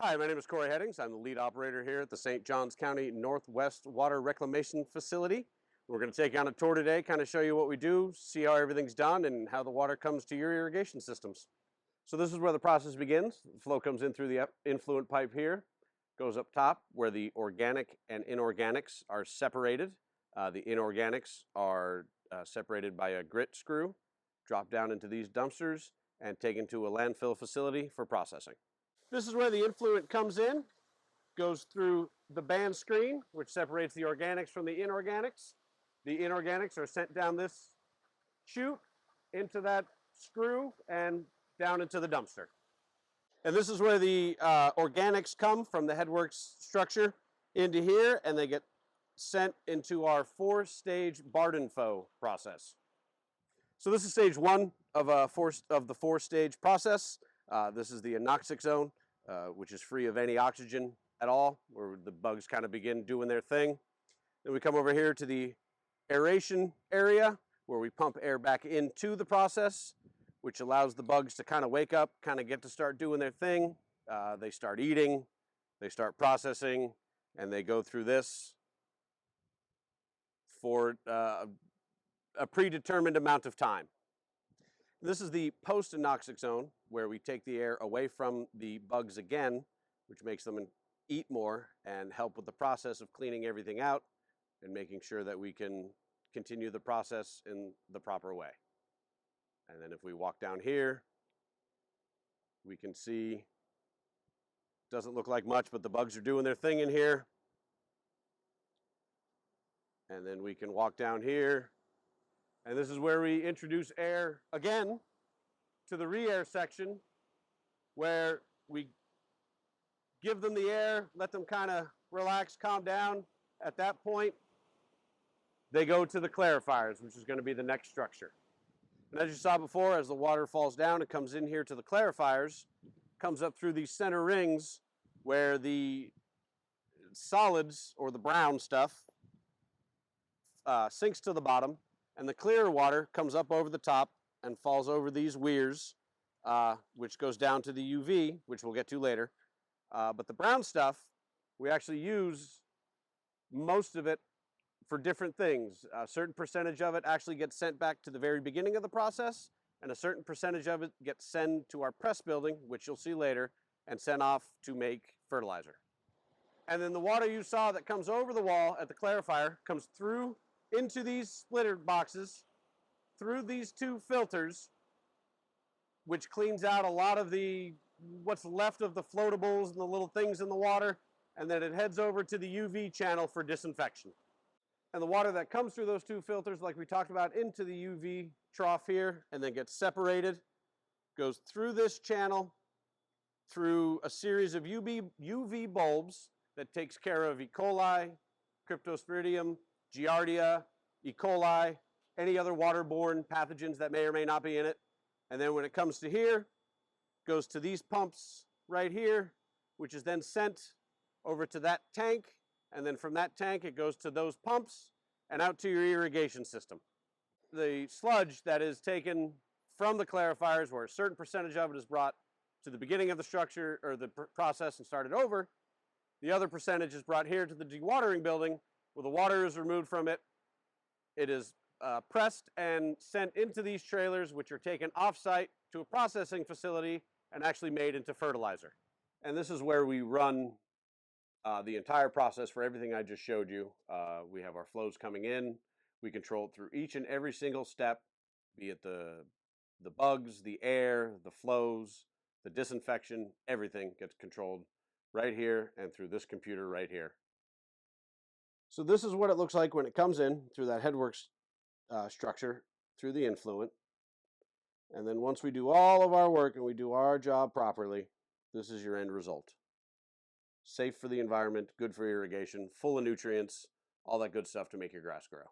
Hi, my name is Corey Headings. I'm the lead operator here at the St. Johns County Northwest Water Reclamation Facility. We're going to take you on a tour today, kind of show you what we do, see how everything's done, and how the water comes to your irrigation systems. So this is where the process begins. The flow comes in through the influent pipe here, goes up top where the organic and inorganics are separated. The inorganics are separated by a grit screw, drop down into these dumpsters, and taken to a landfill facility for processing. This is where the influent comes in, goes through the band screen, which separates the organics from the inorganics. The inorganics are sent down this chute into that screw and down into the dumpster. And this is where the organics come from the headworks structure into here, and they get sent into our 4-stage Bardenfo process. So this is stage 1 of the 4-stage process. This is the anoxic zone, which is free of any oxygen at all, where the bugs kind of begin doing their thing. Then we come over here to the aeration area, where we pump air back into the process, which allows the bugs to kind of wake up, kind of get to start doing their thing. They start eating, they start processing, and they go through this for a predetermined amount of time. This is the post-anoxic zone, where we take the air away from the bugs again, which makes them eat more and help with the process of cleaning everything out and making sure that we can continue the process in the proper way. And then if we walk down here, we can see, doesn't look like much, but the bugs are doing their thing in here. And then we can walk down here, and this is where we introduce air again to the re-air section, where we give them the air, let them kind of relax, calm down. At that point, they go to the clarifiers, which is going to be the next structure. And as you saw before, as the water falls down, it comes in here to the clarifiers, comes up through these center rings where the solids, or the brown stuff, sinks to the bottom, and the clear water comes up over the top and falls over these weirs, which goes down to the UV, which we'll get to later. But the brown stuff, we actually use most of it for different things. A certain percentage of it actually gets sent back to the very beginning of the process, and a certain percentage of it gets sent to our press building, which you'll see later, and sent off to make fertilizer. And then the water you saw that comes over the wall at the clarifier comes through into these splitter boxes, through these 2 filters, which cleans out a lot of what's left of the floatables and the little things in the water, and then it heads over to the UV channel for disinfection. And the water that comes through those 2 filters, like we talked about, into the UV trough here, and then gets separated, goes through this channel, through a series of UV bulbs that takes care of E. coli, Cryptosporidium, Giardia, E. coli, any other waterborne pathogens that may or may not be in it. And then when it comes to here, goes to these pumps right here, which is then sent over to that tank, and then from that tank it goes to those pumps and out to your irrigation system. The sludge that is taken from the clarifiers, where a certain percentage of it is brought to the beginning of the structure or the process and started over, the other percentage is brought here to the dewatering building, where the water is removed from it. It is pressed and sent into these trailers, which are taken off-site to a processing facility and actually made into fertilizer. And this is where we run the entire process for everything I just showed you. We have our flows coming in. We control it through each and every single step, be it the bugs, the air, the flows, the disinfection, everything gets controlled right here and through this computer right here. So this is what it looks like when it comes in through that headworks structure, through the influent. And then once we do all of our work and we do our job properly, this is your end result. Safe for the environment, good for irrigation, full of nutrients, all that good stuff to make your grass grow.